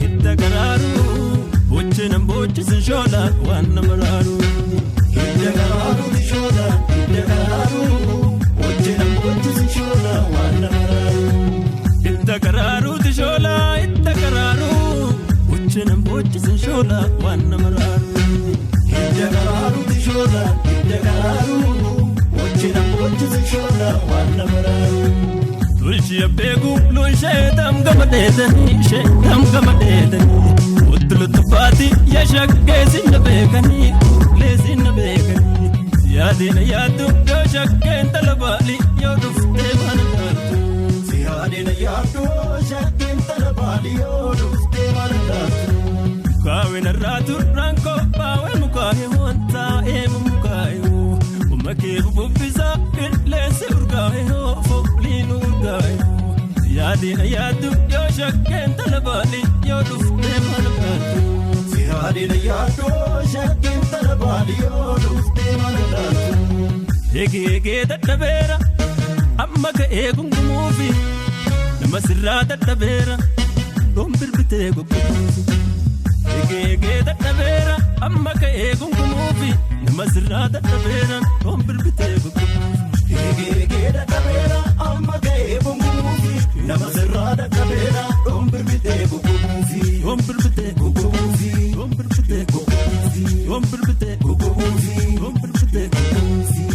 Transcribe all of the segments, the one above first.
ittaqararu bochenam bochisin shola wanna mararu ittaqararu shola ittaqararu bochenam bochisin shola wanna mararu ittaqararu shola ittaqararu bochenam bochisin shola wanna mararu ittaqararu shola ittaqararu bochenam bochisin shola wanna mararu tulshi abegu lun shaytam gamadetani utlut fati yashagge sinabekani lesinabekani yadina yadu shagge talabali yodufte manatu yadina yadu shagge talabali yodufte manatu kawina ratu ranko pawe mukahe honta mukahe umake bubisa lesi urgahe ho linurgahe yadina yadu shagge talabali yodufte manatu yadina yadu shagge talabali yodufte manatu ege dadabera amma ka egungumufi namasirra dadabera dombirbite gogumufi ege dadabera amma ka egungumufi namasirra dadabera dombirbite gogumufi ege dadabera amma ka egungumufi namasirra dadabera dombirbite gogumufi dombirbite gogumufi dombirbite gogumufi dombirbite gogumufi dombirbite gogumufi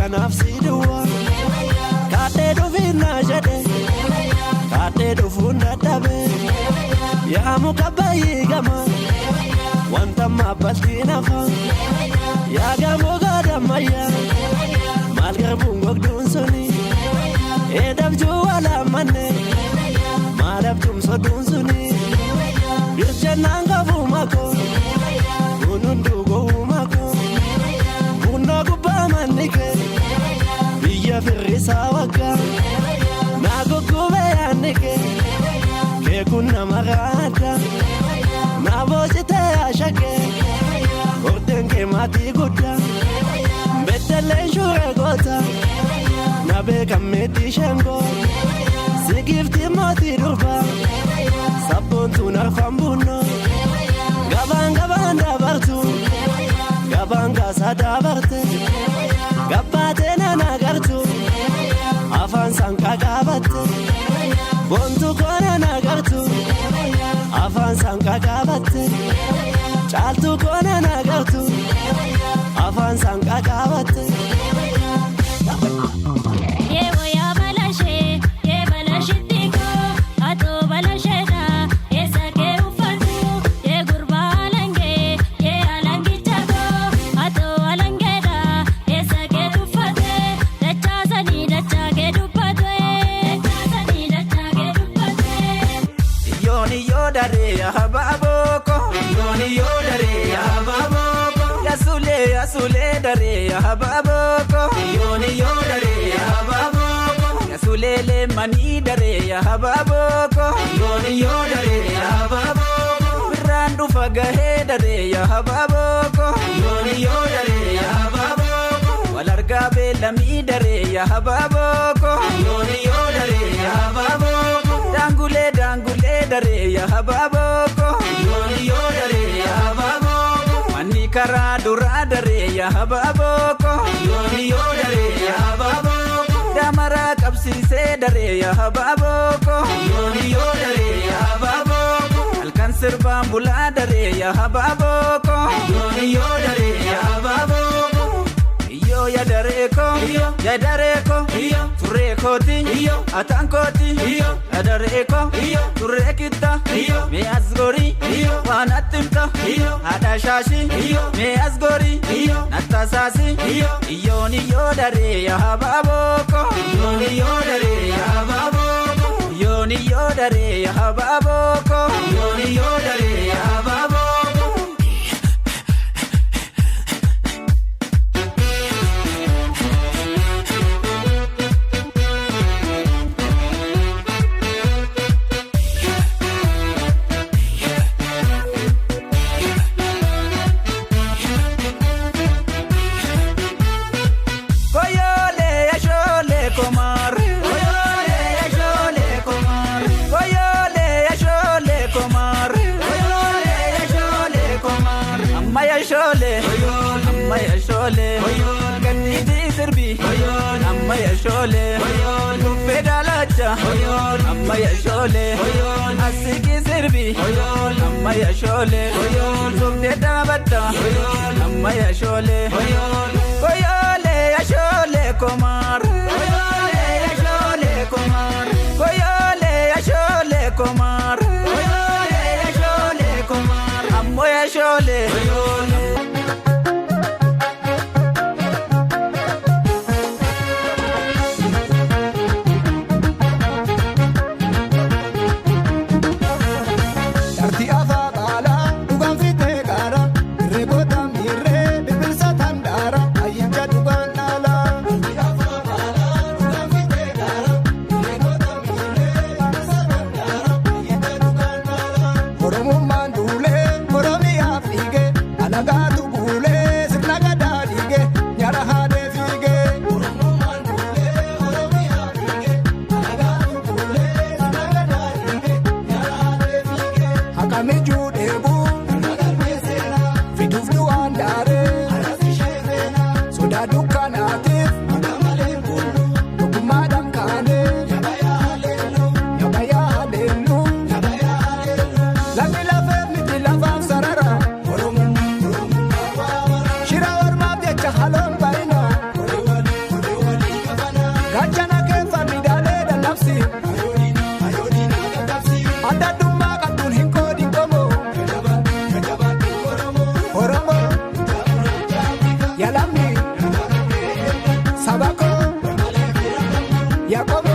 nafsi duwa kate do vinna jade kate do funda dabe ya mukabayi gama wanta mabatina fa ya gamo gada maya malgar bungok dunsuni edab juwala manne malab tum so dunsuni birchenanga bumako unundu go umako unago bamanike firisa waka nago kube yanike ke kunna magata nabojite ashake orden ke mati gutta betele jure gota nabe kameti shango sigifti mati durba sabontu narfambuno gabanga bartu gabanga sadabarte gabate nagartu afan sanka gabatte bontu kona nagartu afan sanka gabatte chaltu kona nagartu afan sanka gabatte Sule dare ya hababoko yoni yodare ya hababoko ya sulele mani dare ya hababoko yoni yodare ya hababoko randu fagahe dare ya hababoko yoni yodare ya hababoko walarga belami dare ya hababoko yoni yodare ya hababoko dangule dare ya hababoko yoni yodare ya hababoko karaa duraa daree yaa habaaboo yoo daree yaa habaaboo daamaraa qabsiisee daree yaa habaaboo yoo daree yaa habaaboo halkan sirbaan bulaa daree yaa habaaboo yoo daree yaa habaaboo ya dareko ya dareko turre koti atan koti ya dareko turre kita me asgori wanatimta ada shashi me asgori natasasi yoni yo dare ya hababoko yoni yo dare ya hababoko yoni yo dare ya hababoko yoni yo dare ya hababoko Amaya shole, ganidi sirbi. Amaya shole, pedalacha. Amaya shole, asiki sirbi. Amaya shole, subdeta bata. Amaya shole, koyole ya shole komar. Koyole ya shole komar. Koyole ya shole komar. Koyole ya shole komar. Amaya shole. Sabako, Yakob.